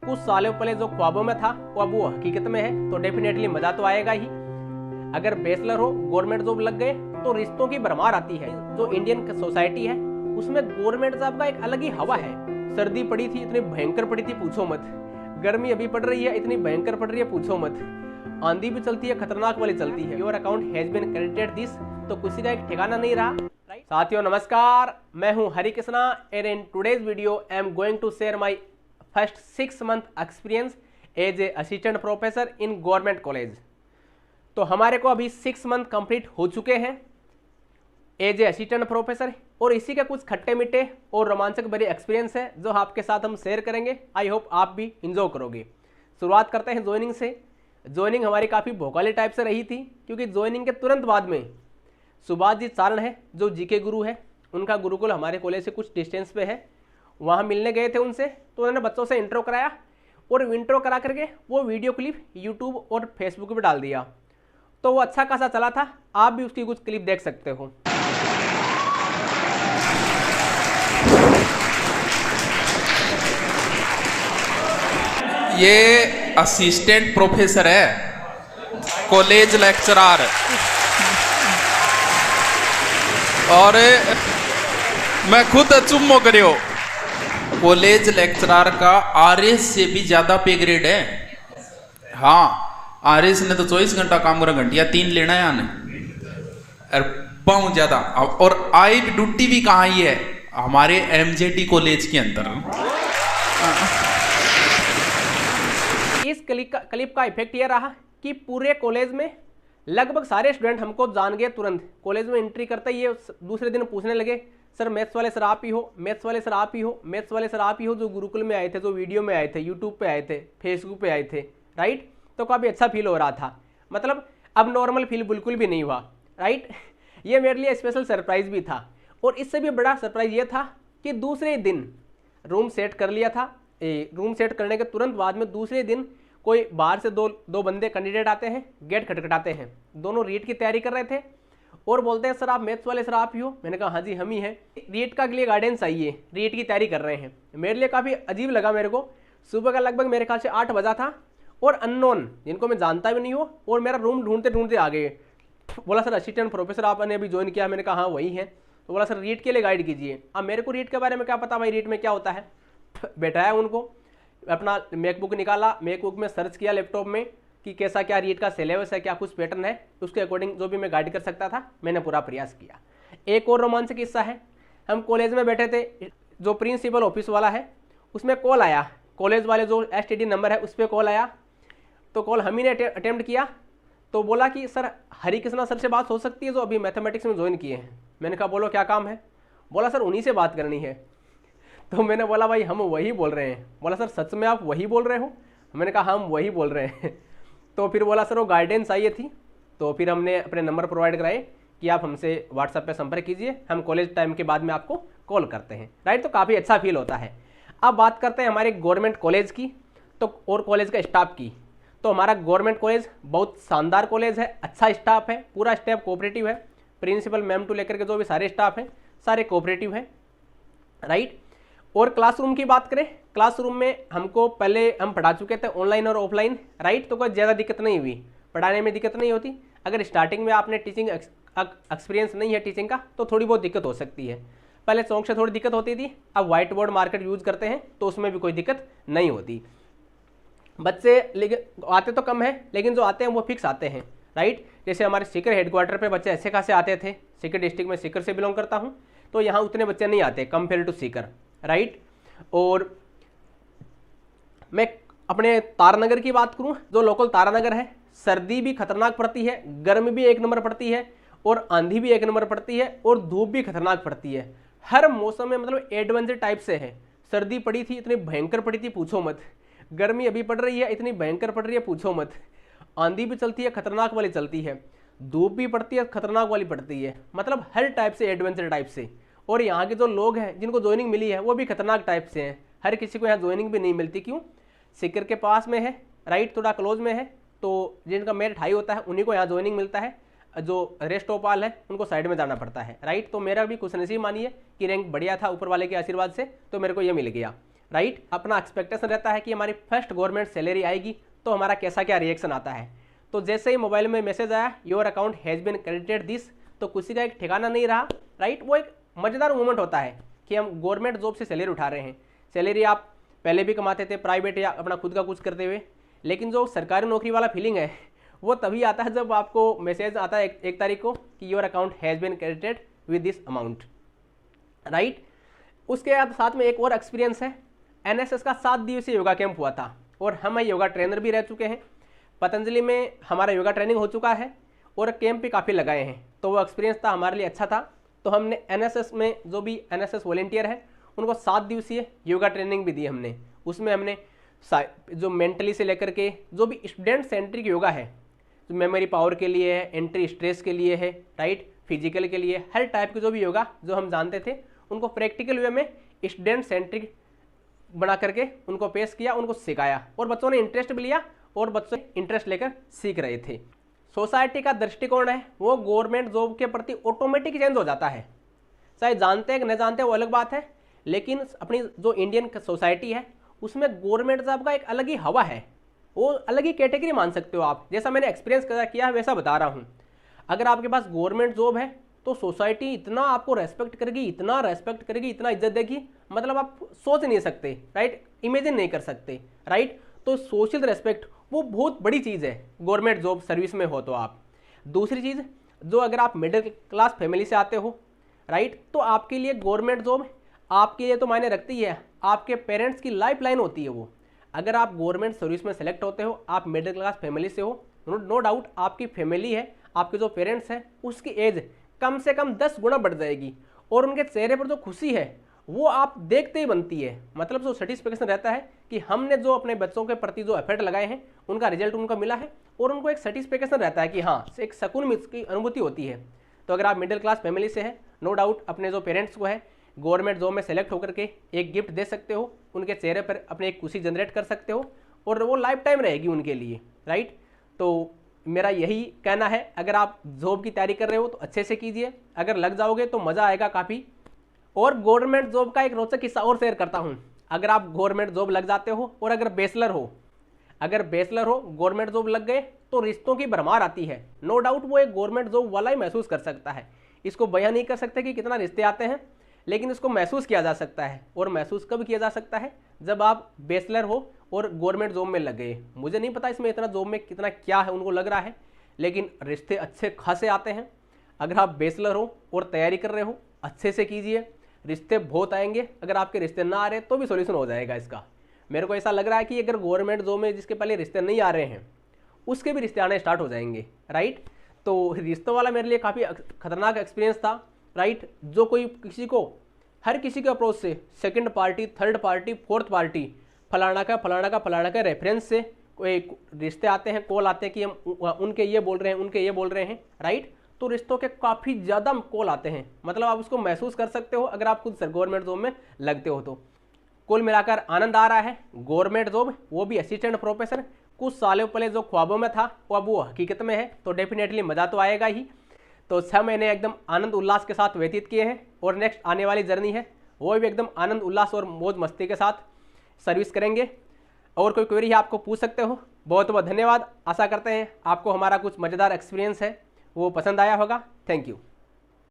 कुछ सालों पहले जो ख्वाबों में था वो अब वो हकीकत में है, तो डेफिनेटली मजा तो आएगा ही। अगर बैचलर हो, गवर्नमेंट जॉब लग गए तो रिश्तों की भरमार आती है। जो इंडियन सोसाइटी है उसमें गवर्नमेंट जॉब का एक अलग ही हवा है। सर्दी पड़ी थी, इतनी भयंकर पड़ी थी पूछो मत। गर्मी अभी पड़ रही है, इतनी भयंकर पड़ रही है पूछो मत। आंधी भी चलती है, खतरनाक वाली चलती है। Your account has been credited this, तो किसी का एक ठिकाना नहीं रहा। साथियों नमस्कार, मैं हूं Hari Krishna and in today's video I am going to share my first 6 month experience as a assistant professor in government college. तो हमारे को अभी 6 मंथ कंप्लीट हो चुके हैं एज ए असिस्टेंट प्रोफेसर, और इसी के कुछ खट्टे मीठे और रोमांचक भरे एक्सपीरियंस है जो आपके साथ हम शेयर करेंगे। आई होप आप भी इंजॉय करोगे। शुरुआत करते हैं ज्वाइनिंग से। ज्वाइनिंग हमारी काफ़ी भोकाली टाइप से रही थी, क्योंकि ज्वाइनिंग के तुरंत बाद में सुभाष जी चारण है जो जीके गुरु है, उनका गुरुकुल हमारे कॉलेज से कुछ डिस्टेंस पे है, वहाँ मिलने गए थे उनसे। तो उन्होंने बच्चों से इंट्रो कराया, और इंट्रो करा करके वो वीडियो क्लिप यूट्यूब और फेसबुक पर डाल दिया। तो वो अच्छा खासा चला था, आप भी उसकी कुछ क्लिप देख सकते हो। ये असिस्टेंट प्रोफेसर है, कॉलेज लेक्चरर, और मैं खुद चुम्मो करियो। कॉलेज लेक्चरर का आरएस से भी ज्यादा पे ग्रेड है। हाँ, आरएस ने तो 24 घंटा काम करा, घंटिया 3 लेना है आने, और बहुत ज्यादा। और आई ड्यूटी भी कहाँ ही है, हमारे एमजेटी कॉलेज के अंदर। इस क्लिप का इफेक्ट ये रहा कि पूरे कॉलेज में लगभग सारे स्टूडेंट हमको जान गए। तुरंत कॉलेज में एंट्री करते ही ये दूसरे दिन पूछने लगे, सर मैथ्स वाले सर आप ही हो, मैथ्स वाले सर आप ही हो, मैथ्स वाले सर आप ही हो, जो गुरुकुल में आए थे, जो वीडियो में आए थे, यूट्यूब पे आए थे, फेसबुक पे आए थे, राइट। तो काफ़ी अच्छा फील हो रहा था, मतलब अब नॉर्मल फील बिल्कुल भी नहीं हुआ, राइट। ये मेरे लिए स्पेशल सरप्राइज भी था। और इससे भी बड़ा सरप्राइज ये था कि दूसरे दिन रूम सेट कर लिया था। रूम सेट करने के तुरंत बाद में दूसरे दिन कोई बाहर से दो बंदे कैंडिडेट आते हैं, गेट खटखटाते हैं। दोनों रीट की तैयारी कर रहे थे और बोलते हैं, सर आप मैथ्स वाले सर आप ही हो। मैंने कहा हाँ जी हम ही हैं, रीट का के लिए गाइडेंस चाहिए, रीट की तैयारी कर रहे हैं। मेरे लिए काफ़ी अजीब लगा। मेरे को सुबह का लगभग मेरे ख्याल से 8 बजा था, और अननोन जिनको मैं जानता भी नहीं हो, और मेरा रूम ढूंढते ढूंढते आ गए। बोला सर असिस्टेंट प्रोफेसर आपने अभी ज्वाइन किया। मैंने कहा हाँ वही है। तो बोला सर रीट के लिए गाइड कीजिए। अब मेरे को रीट के बारे में क्या पता भाई, रीट में क्या होता है। बैठाया उनको, अपना मैकबुक निकाला, मैकबुक में सर्च किया लैपटॉप में कि कैसा क्या रीट का सिलेबस है, क्या कुछ पैटर्न है, उसके अकॉर्डिंग जो भी मैं गाइड कर सकता था मैंने पूरा प्रयास किया। एक और रोमांचक किस्सा है। हम कॉलेज में बैठे थे, जो प्रिंसिपल ऑफिस वाला है उसमें कॉल आया, कॉलेज वाले जो एसटीडी नंबर है उस पर कॉल आया। तो कॉल हम ही ने अटेम्प्ट किया। तो बोला कि सर हरि कृष्णा सर से बात हो सकती है जो अभी मैथमेटिक्स में ज्वाइन किए हैं। मैंने कहा बोलो क्या काम है। बोला सर उन्हीं से बात करनी है। तो मैंने बोला भाई हम वही बोल रहे हैं। बोला सर सच में आप वही बोल रहे हो। मैंने कहा हम वही बोल रहे हैं। तो फिर बोला सर वो गाइडेंस चाहिए थी। तो फिर हमने अपने नंबर प्रोवाइड कराए कि आप हमसे व्हाट्सएप पे संपर्क कीजिए, हम कॉलेज टाइम के बाद में आपको कॉल करते हैं, राइट। तो काफ़ी अच्छा फील होता है। अब बात करते हैं हमारे गवर्नमेंट कॉलेज की तो और कॉलेज का स्टाफ की। तो हमारा गवर्नमेंट कॉलेज बहुत शानदार कॉलेज है, अच्छा स्टाफ है, पूरा स्टाफ कोऑपरेटिव है। प्रिंसिपल मैम टू लेकर के जो भी सारे स्टाफ हैं सारे कोऑपरेटिव हैं, राइट। और क्लासरूम की बात करें, क्लासरूम में हमको पहले हम पढ़ा चुके थे ऑनलाइन और ऑफलाइन, राइट। तो कोई ज़्यादा दिक्कत नहीं हुई, पढ़ाने में दिक्कत नहीं होती। अगर स्टार्टिंग में आपने टीचिंग एक्सपीरियंस नहीं है टीचिंग का तो थोड़ी बहुत दिक्कत हो सकती है। पहले चौक से थोड़ी दिक्कत होती थी, अब व्हाइट बोर्ड मार्कर यूज़ करते हैं तो उसमें भी कोई दिक्कत नहीं होती। बच्चे लेकिन आते तो कम है, लेकिन जो आते हैं वो फिक्स आते हैं, राइट। जैसे हमारे सीकर हेडक्वार्टर पे बच्चे ऐसे खासे आते थे। सीकर डिस्ट्रिक्ट में, सीकर से बिलोंग करता हूँ, तो यहाँ उतने बच्चे नहीं आते कंपेयर टू सीकर, राइट। और मैं अपने तारानगर की बात करूं, जो लोकल तारानगर है, सर्दी भी खतरनाक पड़ती है, गर्मी भी एक नंबर पड़ती है, और आंधी भी एक नंबर पड़ती है, और धूप भी खतरनाक पड़ती है। हर मौसम में मतलब एडवेंचर टाइप से है। सर्दी पड़ी थी, इतनी भयंकर पड़ी थी पूछो मत। गर्मी अभी पड़ रही है, इतनी भयंकर पड़ रही है पूछो मत। आंधी भी चलती है, खतरनाक वाली चलती है। धूप भी पड़ती है, खतरनाक वाली पड़ती है। मतलब हर टाइप से एडवेंचर टाइप से। और यहाँ के जो लोग हैं जिनको ज्वाइनिंग मिली है वो भी खतरनाक टाइप से हैं। हर किसी को यहाँ ज्वाइनिंग भी नहीं मिलती। क्यों? सीकर के पास में है, राइट, थोड़ा क्लोज में है, तो जिनका मेरिट हाई होता है उन्हीं को यहाँ ज्वाइनिंग मिलता है। जो रेस्ट ओपाल है उनको साइड में जाना पड़ता है, राइट। तो मेरा भी खुशनसीब मानिए कि रैंक बढ़िया था ऊपर वाले के आशीर्वाद से, तो मेरे को ये मिल गया, राइट। अपना एक्सपेक्टेशन रहता है कि हमारी फर्स्ट गवर्नमेंट सैलरी आएगी तो हमारा कैसा क्या रिएक्शन आता है। तो जैसे ही मोबाइल में मैसेज आया your account has been credited this, तो किसी का एक ठिकाना नहीं रहा, राइट। वो एक मज़ेदार मोमेंट होता है कि हम गवर्नमेंट जॉब से सैलरी उठा रहे हैं। सैलरी आप पहले भी कमाते थे प्राइवेट या अपना खुद का कुछ करते हुए, लेकिन जो सरकारी नौकरी वाला फीलिंग है वो तभी आता है जब आपको मैसेज आता है एक तारीख को कि your account has been credited with this amount, right. उसके साथ में एक और एक्सपीरियंस है, एनएसएस का 7 दिवसीय योगा कैंप हुआ था और हम योगा ट्रेनर भी रह चुके हैं। पतंजलि में हमारा योगा ट्रेनिंग हो चुका है और कैंप भी काफ़ी लगाए हैं, तो वो एक्सपीरियंस था हमारे लिए अच्छा था। तो हमने एनएसएस में जो भी एनएसएस वॉलेंटियर है उनको 7 दिवसीय योगा ट्रेनिंग भी दी हमने। उसमें हमने जो मेंटली से लेकर के जो भी स्टूडेंट सेंट्रिक योगा है, जो मेमोरी पावर के लिए है, एंट्री स्ट्रेस के लिए है, राइट, फिजिकल के लिए, हर टाइप के जो भी योगा जो हम जानते थे उनको प्रैक्टिकल वे में स्टूडेंट सेंट्रिक बना करके उनको पेश किया, उनको सिखाया और बच्चों ने इंटरेस्ट भी लिया और बच्चे इंटरेस्ट लेकर सीख रहे थे। सोसाइटी का दृष्टिकोण है वो गवर्नमेंट जॉब के प्रति ऑटोमेटिक चेंज हो जाता है। चाहे जानते हैं कि नहीं जानते वो अलग बात है, लेकिन अपनी जो इंडियन सोसाइटी है उसमें गवर्नमेंट जॉब का एक अलग ही हवा है, वो अलग ही कैटेगरी मान सकते हो आप। जैसा मैंने एक्सपीरियंस किया है वैसा बता रहा हूँ। अगर आपके पास गवर्नमेंट जॉब है तो सोसाइटी इतना आपको रेस्पेक्ट करेगी, इतना रेस्पेक्ट करेगी, इतना इज्जत देगी, मतलब आप सोच नहीं सकते, राइट, इमेजिन नहीं कर सकते, राइट। तो सोशल रेस्पेक्ट वो बहुत बड़ी चीज़ है गवर्नमेंट जॉब सर्विस में हो तो आप। दूसरी चीज़, जो अगर आप मिडिल क्लास फैमिली से आते हो, राइट, तो आपके लिए गवर्नमेंट जॉब आपके लिए तो मायने रखती है, आपके पेरेंट्स की लाइफ लाइन होती है वो। अगर आप गवर्नमेंट सर्विस में सेलेक्ट होते हो, आप मिडिल क्लास फैमिली से हो, नो डाउट आपकी फैमिली है, आपके जो पेरेंट्स हैं उसकी एज कम से कम 10 गुना बढ़ जाएगी और उनके चेहरे पर जो खुशी है वो आप देखते ही बनती है। मतलब जो सेटिस्फेक्शन रहता है कि हमने जो अपने बच्चों के प्रति जो एफर्ट लगाए हैं उनका रिजल्ट उनको मिला है और उनको एक सेटिस्फेक्शन रहता है कि हाँ, एक सुकून की अनुभूति होती है। तो अगर आप मिडिल क्लास फैमिली से हैं, नो डाउट अपने जो पेरेंट्स को है गवर्नमेंट जॉब में सेलेक्ट होकर के एक गिफ्ट दे सकते हो, उनके चेहरे पर अपने एक खुशी जनरेट कर सकते हो और वो लाइफ टाइम रहेगी उनके लिए, राइट। तो मेरा यही कहना है, अगर आप जॉब की तैयारी कर रहे हो तो अच्छे से कीजिए, अगर लग जाओगे तो मज़ा आएगा काफ़ी। और गवर्नमेंट जॉब का एक रोचक किस्सा और शेयर करता हूँ। अगर आप गवर्नमेंट जॉब लग जाते हो और अगर बैचलर हो गवर्नमेंट जॉब लग गए तो रिश्तों की भरमार आती है। नो डाउट वो एक गवर्नमेंट जॉब वाला ही महसूस कर सकता है। इसको बयान नहीं कर सकते कि कितना रिश्ते आते हैं, लेकिन इसको महसूस किया जा सकता है। और महसूस कब किया जा सकता है? जब आप बैचलर हो और गवर्नमेंट जॉब में लग गए। मुझे नहीं पता इसमें इतना जॉब में कितना क्या है उनको लग रहा है, लेकिन रिश्ते अच्छे खासे आते हैं। अगर आप बैचलर हो और तैयारी कर रहे हो, अच्छे से कीजिए, रिश्ते बहुत आएंगे। अगर आपके रिश्ते ना आ रहे तो भी सोल्यूशन हो जाएगा इसका। मेरे को ऐसा लग रहा है कि अगर गवर्नमेंट जॉब में जिसके पहले रिश्ते नहीं आ रहे हैं उसके भी रिश्ते आने स्टार्ट हो जाएंगे, राइट। तो रिश्तों वाला मेरे लिए काफ़ी खतरनाक एक्सपीरियंस था, राइट। जो कोई हर किसी के अप्रोच से second party, third party, fourth party, फलाना का रेफरेंस से कोई रिश्ते आते हैं, कॉल आते हैं कि हम उनके ये बोल रहे हैं, राइट। तो रिश्तों के काफ़ी ज़्यादा कॉल आते हैं, मतलब आप उसको महसूस कर सकते हो अगर आप खुद गवर्नमेंट जॉब में लगते हो तो। कुल मिलाकर आनंद आ रहा है। गवर्नमेंट जॉब, वो भी असिस्टेंट प्रोफेसर, कुछ सालों पहले जो ख्वाबों में था वो अब वो हकीकत में है, तो डेफिनेटली मज़ा तो आएगा ही। तो 6 महीने एकदम आनंद उल्लास के साथ व्यतीत किए हैं और नेक्स्ट आने वाली जर्नी है वो भी एकदम आनंद उल्लास और मौज मस्ती के साथ सर्विस करेंगे। और कोई क्वेरी है आपको पूछ सकते हो। बहुत बहुत धन्यवाद। आशा करते हैं आपको हमारा कुछ मज़ेदार एक्सपीरियंस है वो पसंद आया होगा। Thank you.